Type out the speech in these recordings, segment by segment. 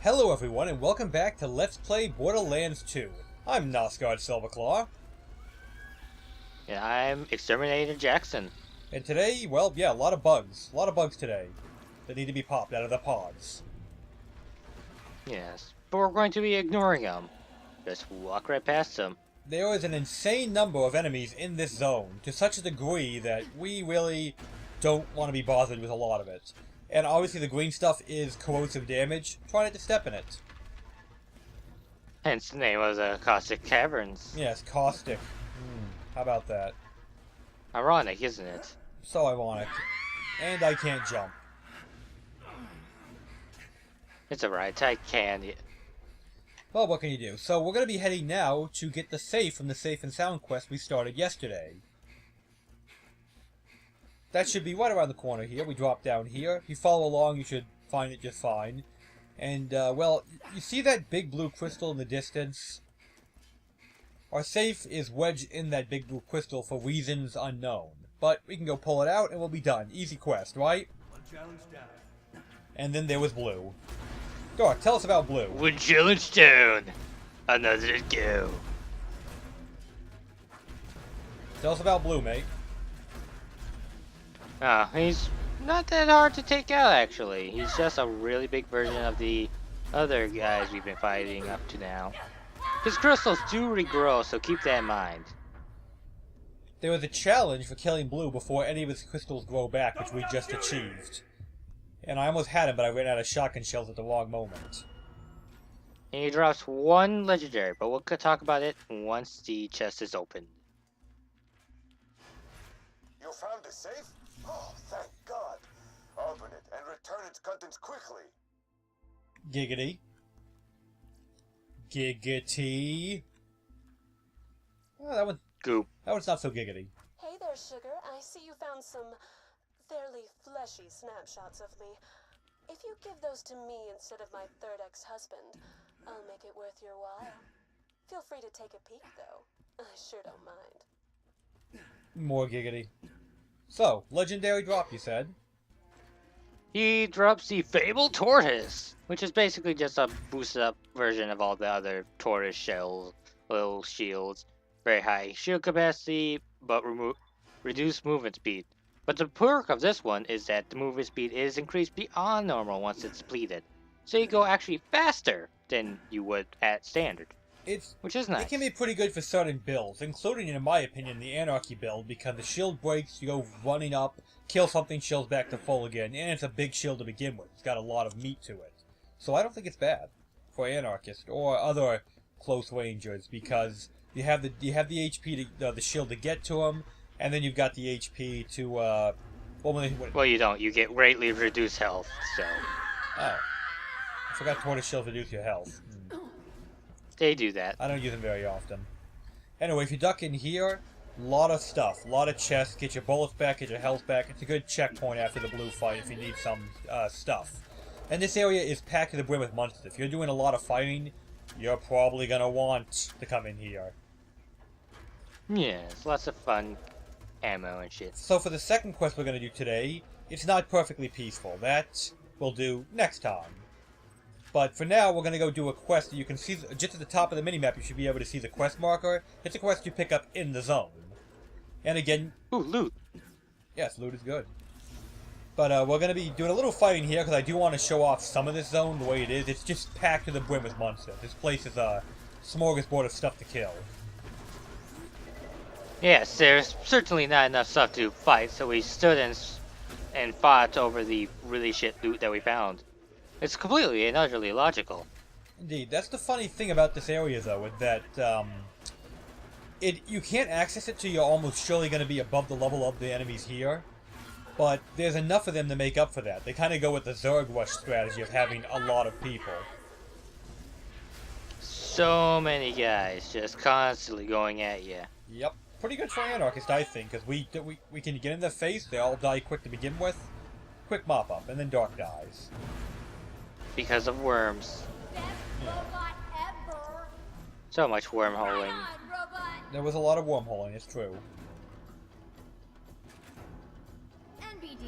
Hello everyone and welcome back to Let's Play Borderlands 2. I'm Nosgard Silverclaw. And I'm Exterminator Jackson. And today, well, yeah, a lot of bugs. A lot of bugs today that need to be popped out of the pods. Yes, but we're going to be ignoring them. Just walk right past them. There is an insane number of enemies in this zone, to such a degree that we really don't want to be bothered with a lot of it. And obviously the green stuff is corrosive damage. Try not to step in it. Hence the name of the Caustic Caverns. Yes, caustic. How about that? Ironic, isn't it? So ironic. And I can't jump. It's alright, I can. Well, what can you do? So we're going to be heading now to get the safe from the Safe and Sound quest we started yesterday. That should be right around the corner here. We drop down here. If you follow along, you should find it just fine. And, well, you see that big blue crystal in the distance? Our safe is wedged in that big blue crystal for reasons unknown. But we can go pull it out and we'll be done. Easy quest, right? One challenge down. And then there was blue. Dork, tell us about blue. One challenge down. Another to go. Tell us about blue, mate. He's not that hard to take out, actually. He's just a really big version of the other guys we've been fighting up to now. His crystals do regrow, so keep that in mind. There was a challenge for killing blue before any of his crystals grow back, which we just achieved. And I almost had him, but I ran out of shotgun shells at the wrong moment. And he drops one legendary, but we'll talk about it once the chest is open. You found the safe? Oh, thank God. Open it and return its contents quickly. Giggity. Giggity. Oh, that one's not so giggity. Hey there, Sugar. I see you found some fairly fleshy snapshots of me. If you give those to me instead of my third ex-husband, I'll make it worth your while. Feel free to take a peek, though. I sure don't mind. More giggity. So, legendary drop, you said? He drops the Fabled Tortoise, which is basically just a boosted up version of all the other tortoise shells, little shields. Very high shield capacity, but reduced movement speed. But the perk of this one is that the movement speed is increased beyond normal once it's depleted. So you go actually faster than you would at standard. Which is nice. It can be pretty good for certain builds, including, in my opinion, the Anarchy build, because the shield breaks, you go running up, kill something, shields back to full again, and it's a big shield to begin with. It's got a lot of meat to it. So I don't think it's bad for Anarchist or other close rangers, because you have the HP, the shield to get to them, and then you've got the HP to, well, you don't. You get greatly reduced health, so... Oh. I forgot tortoise shields reduce your health. They do that. I don't use them very often. Anyway, if you duck in here, a lot of stuff. A lot of chests. Get your bullets back, get your health back. It's a good checkpoint after the blue fight if you need some stuff. And this area is packed to the brim with monsters. If you're doing a lot of fighting, you're probably going to want to come in here. Yes, lots of fun ammo and shit. So for the second quest we're going to do today, it's not perfectly peaceful. That we'll do next time. But for now, we're going to go do a quest that you can see just at the top of the minimap. You should be able to see the quest marker. It's a quest you pick up in the zone. And again... Ooh, loot. Yes, loot is good. But we're going to be doing a little fighting here because I do want to show off some of this zone the way it is. It's just packed to the brim with monsters. This place is a smorgasbord of stuff to kill. Yes, there's certainly not enough stuff to fight, so we stood and fought over the really shit loot that we found. It's completely and utterly logical. Indeed. That's the funny thing about this area, though, is that you can't access it till you're almost surely going to be above the level of the enemies here. But there's enough of them to make up for that. They kind of go with the Zerg Rush strategy of having a lot of people. So many guys just constantly going at you. Yep. Pretty good for Anarchist, I think, because we can get in their face, they all die quick to begin with. Quick mop-up, and then Dark dies. Because of worms. So much wormholing. There was a lot of wormholing, it's true.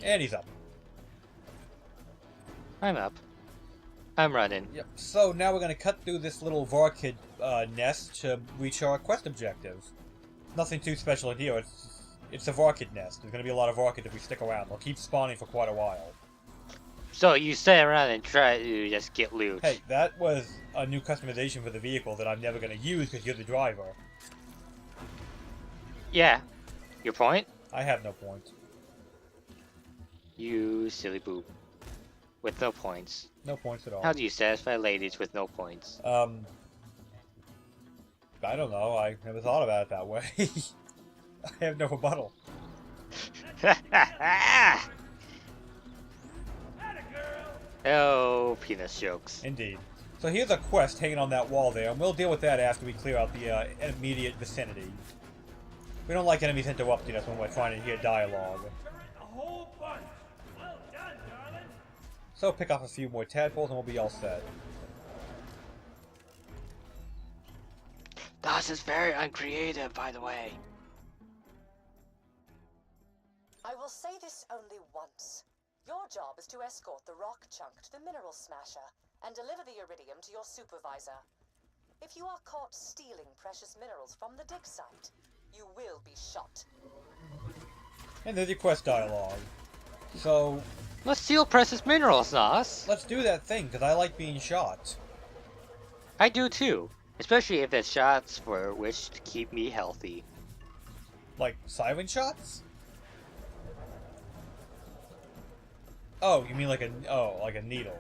And he's up. I'm up. I'm running. Yep. So now we're gonna cut through this little Vorkid nest to reach our quest objective. Nothing too special in here. It's a Vorkid nest. There's gonna be a lot of Vorkid if we stick around. They'll keep spawning for quite a while. So you stay around and try to just get loot. Hey, that was a new customization for the vehicle that I'm never gonna use because you're the driver. Yeah. Your point? I have no point. You silly boob. With no points. No points at all. How do you satisfy ladies with no points? I don't know. I never thought about it that way. I have no rebuttal. Oh, penis jokes. Indeed. So here's a quest hanging on that wall there, and we'll deal with that after we clear out the immediate vicinity. We don't like enemies interrupting us when we're trying to hear dialogue. A whole bunch. Well done, darling. So pick up a few more tadpoles and we'll be all set. Das is very uncreative, by the way. I will say this only once. Your job is to escort the rock chunk to the mineral smasher and deliver the iridium to your supervisor. If you are caught stealing precious minerals from the dig site, you will be shot. And there's your quest dialogue. So, Let's steal precious minerals, Nas. let's do that thing, because I like being shot. I do too. Especially if it's shots for which to keep me healthy. Like, siren shots? Oh, you mean like a needle.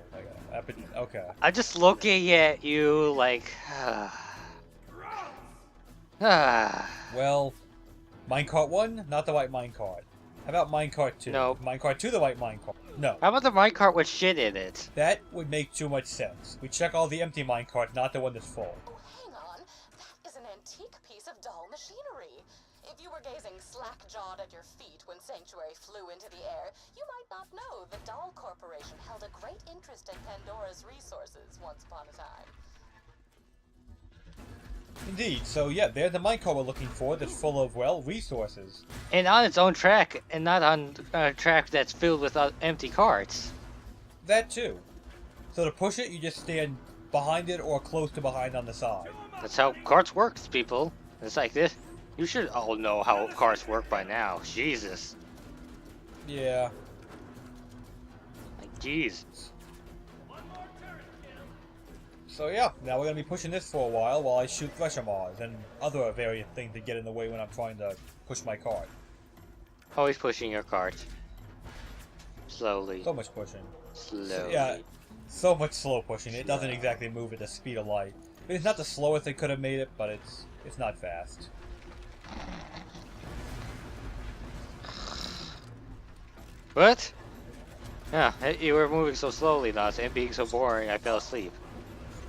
Okay. I'm just looking at you like... Well, minecart 1, not the right minecart. How about minecart 2? No. Minecart 2, the right minecart. No. How about the minecart with shit in it? That would make too much sense. We check all the empty minecart, not the one that's full. Oh, hang on. That is an antique piece of dull machinery. If you were gazing slack-jawed at your feet when Sanctuary flew into the air, you might not know the Dahl Corporation held a great interest in Pandora's resources once upon a time. Indeed, so yeah, there's the minecart we're looking for that's full of, well, resources. And on its own track, and not on a track that's filled with empty carts. That too. So to push it, you just stand behind it or close to behind on the side. That's how carts works, people. It's like this. You should all know how carts work by now. Jesus. Yeah. Like, jeez. So yeah, now we're gonna be pushing this for a while I shoot Thresher Mars and other various things that get in the way when I'm trying to push my cart. Always pushing your cart. Slowly. So much pushing. Slowly. Yeah, so much slow pushing. It doesn't exactly move at the speed of light. I mean, it's not the slowest they could have made it, but it's not fast. What? Yeah, you were moving so slowly, Nas, and being so boring, I fell asleep.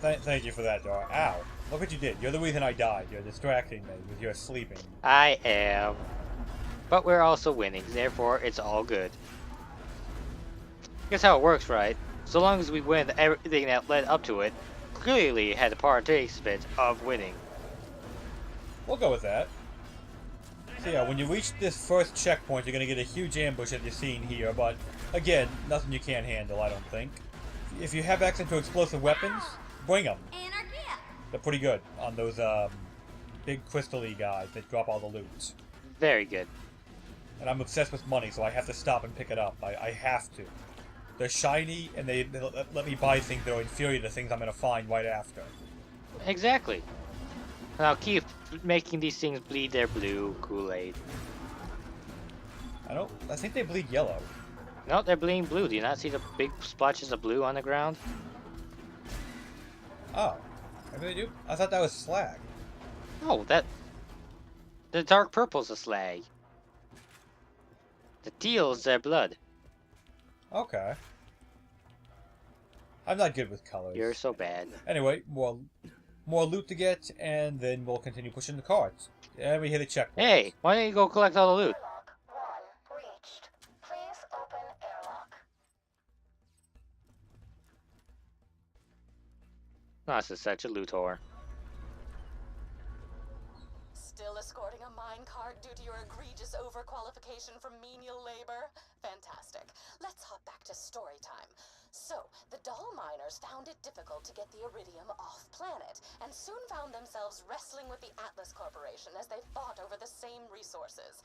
Thank you for that, Dora. Ow. Look what you did. You're the reason I died. You're distracting me with your sleeping. I am. But we're also winning, therefore it's all good. Guess how it works, right? So long as we win everything that led up to it, clearly had a participant of winning. We'll go with that. So yeah, when you reach this first checkpoint, you're going to get a huge ambush as you're seeing here, but again, nothing you can't handle, I don't think. If you have access to explosive weapons, bring them. They're pretty good on those big crystal-y guys that drop all the loot. Very good. And I'm obsessed with money, so I have to stop and pick it up. I have to. They're shiny, and they let me buy things that are inferior to things I'm going to find right after. Exactly. Now keep making these things bleed their blue Kool-Aid. I think they bleed yellow. No, they're bleeding blue. Do you not see the big splotches of blue on the ground? Oh. Maybe they do? I thought that was slag. No, the dark purple's a slag. The teal's their blood. Okay. I'm not good with colors. You're so bad. Anyway, more loot to get, and then we'll continue pushing the carts. And we hit a checkpoint. Hey, why don't you go collect all the loot? Airlock 1 reached. Please open airlock. Nas is such a loot whore. Still escorting a minecart due to your egregious overqualification for menial labor? Fantastic. Let's hop back to story time. So, the doll miners found it difficult to get the iridium off planet, and soon found themselves wrestling with the Atlas Corporation as they fought over the same resources.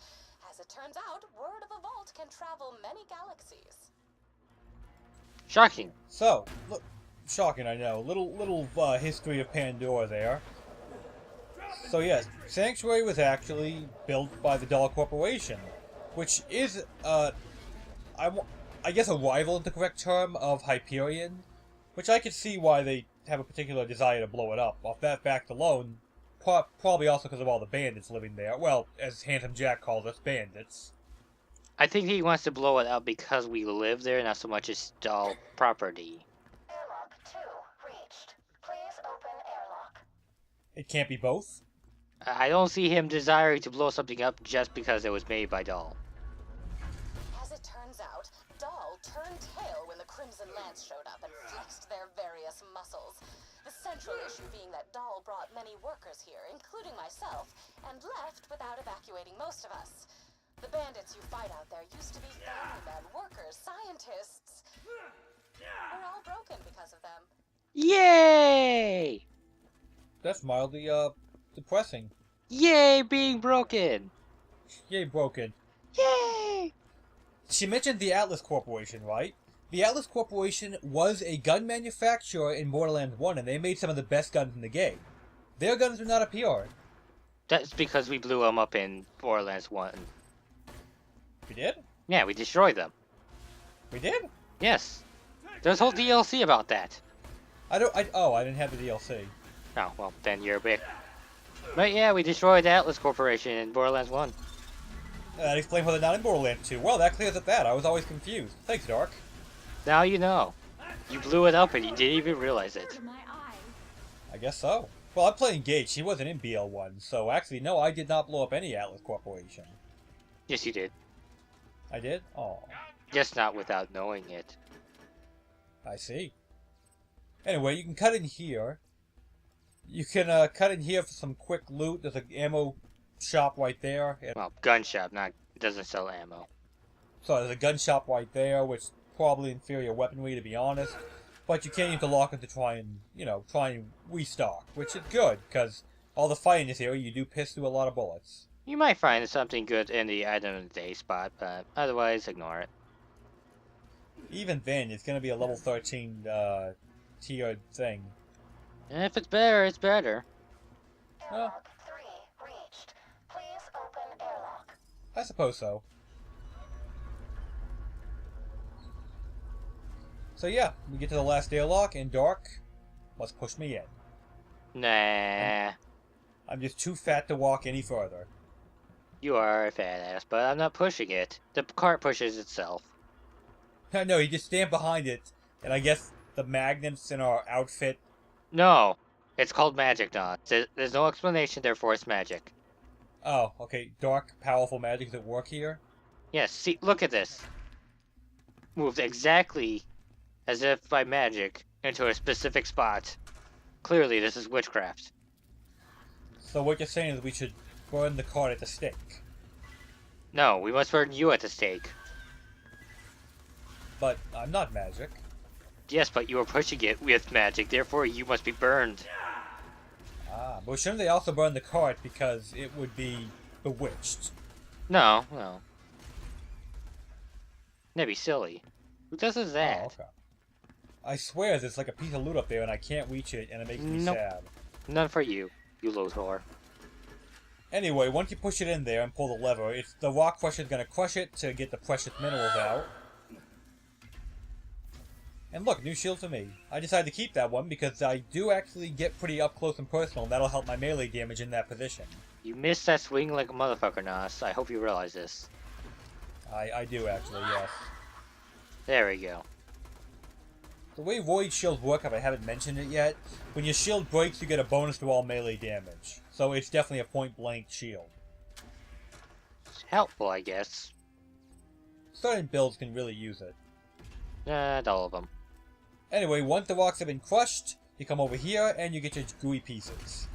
As it turns out, word of a vault can travel many galaxies. Shocking. So, look, shocking, I know. Little history of Pandora there. So yes, Sanctuary was actually built by the Doll Corporation, which is, I guess a rival is the correct term of Hyperion, which I could see why they have a particular desire to blow it up. Off that fact alone, probably also because of all the bandits living there. Well, as Handsome Jack calls us, bandits. I think he wants to blow it up because we live there, not so much as doll property. Airlock 2 reached. Please open airlock. It can't be both? I don't see him desiring to blow something up just because it was made by doll. As it turns out, Doll turned tail when the Crimson Lance showed up and flexed their various muscles. The central issue being that Doll brought many workers here, including myself, and left without evacuating most of us. The bandits you fight out there used to be family men, workers, scientists. We're all broken because of them. Yay! That's mildly, depressing. Yay, being broken! Yay, broken. Yay! She mentioned the Atlas Corporation, right? The Atlas Corporation was a gun manufacturer in Borderlands 1, and they made some of the best guns in the game. Their guns do not appear. That's because we blew them up in Borderlands 1. We did? Yeah, we destroyed them. We did? Yes. There's a whole DLC about that. I didn't have the DLC. Oh, well, then you're a bit... But yeah, we destroyed the Atlas Corporation in Borderlands 1. That explains why they're not in Borderlands 2. Well, that clears up that. I was always confused. Thanks, Dark. Now you know. You blew it up and you didn't even realize it. I guess so. Well, I'm playing Gage. She wasn't in BL1, so actually, no, I did not blow up any Atlas Corporation. Yes, you did. I did? Oh, Just not without knowing it. I see. Anyway, you can cut in here. You can cut in here for some quick loot. There's an ammo shop right there. Well, gun shop, not... It doesn't sell ammo. So there's a gun shop right there, which is probably inferior weaponry, to be honest. But you can't use the locker to try and restock, which is good, because all the fighting in this area, you do piss through a lot of bullets. You might find something good in the item of the day spot, but otherwise, ignore it. Even then, it's going to be a level 13 tiered thing. And if it's better, it's better. Airlock 3 reached. Please open airlock. I suppose so. So yeah, we get to the last airlock, and Dark must push me in. Nah. I'm just too fat to walk any further. You are a fat ass, but I'm not pushing it. The cart pushes itself. No, you just stand behind it, and I guess the magnets in our outfit... No. It's called magic, Don. There's no explanation, therefore it's magic. Oh, okay, dark, powerful magic that work here? Yes, see, look at this. Moved exactly as if by magic into a specific spot. Clearly, this is witchcraft. So what you're saying is we should burn the cart at the stake. No, we must burn you at the stake. But I'm not magic. Yes, but you are pushing it with magic, therefore you must be burned. Ah, but shouldn't they also burn the cart because it would be bewitched? No. That'd be silly. Who does that? Oh, okay. I swear there's like a piece of loot up there and I can't reach it and it makes me Nope. sad. None for you, you little whore. Anyway, once you push it in there and pull the lever, the rock crusher is going to crush it to get the precious minerals out. And look, new shield for me. I decided to keep that one because I do actually get pretty up close and personal, and that'll help my melee damage in that position. You missed that swing like a motherfucker, Nos. I hope you realize this. I do actually, yes. There we go. The way void shields work, if I haven't mentioned it yet, when your shield breaks, you get a bonus to all melee damage. So it's definitely a point-blank shield. It's helpful, I guess. Certain builds can really use it. Not all of them. Anyway, once the rocks have been crushed, you come over here and you get your gooey pieces.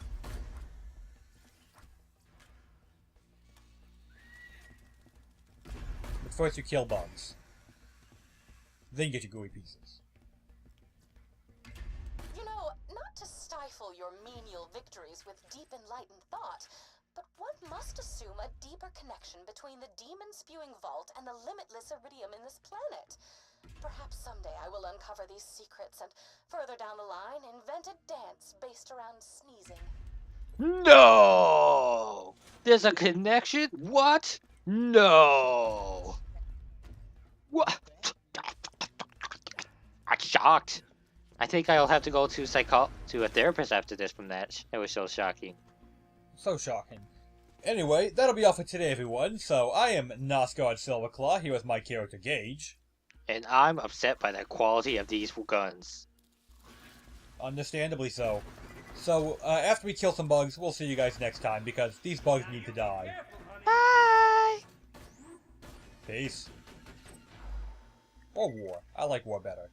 first you kill bugs. Then you get your gooey pieces. You know, not to stifle your menial victories with deep enlightened thought, but one must assume a deeper connection between the demon-spewing vault and the limitless iridium in this planet. Perhaps someday I will uncover these secrets and, further down the line, invent a dance based around sneezing. No! There's a connection? What? No! What? I'm shocked. I think I'll have to go to a therapist after this from that. It was so shocking. So shocking. Anyway, that'll be all for today, everyone. So, I am Nosgard Silverclaw, here with my character Gage. And I'm upset by the quality of these guns. Understandably so. So, after we kill some bugs, we'll see you guys next time, because these bugs need to die. Bye! Peace. Or war. I like war better.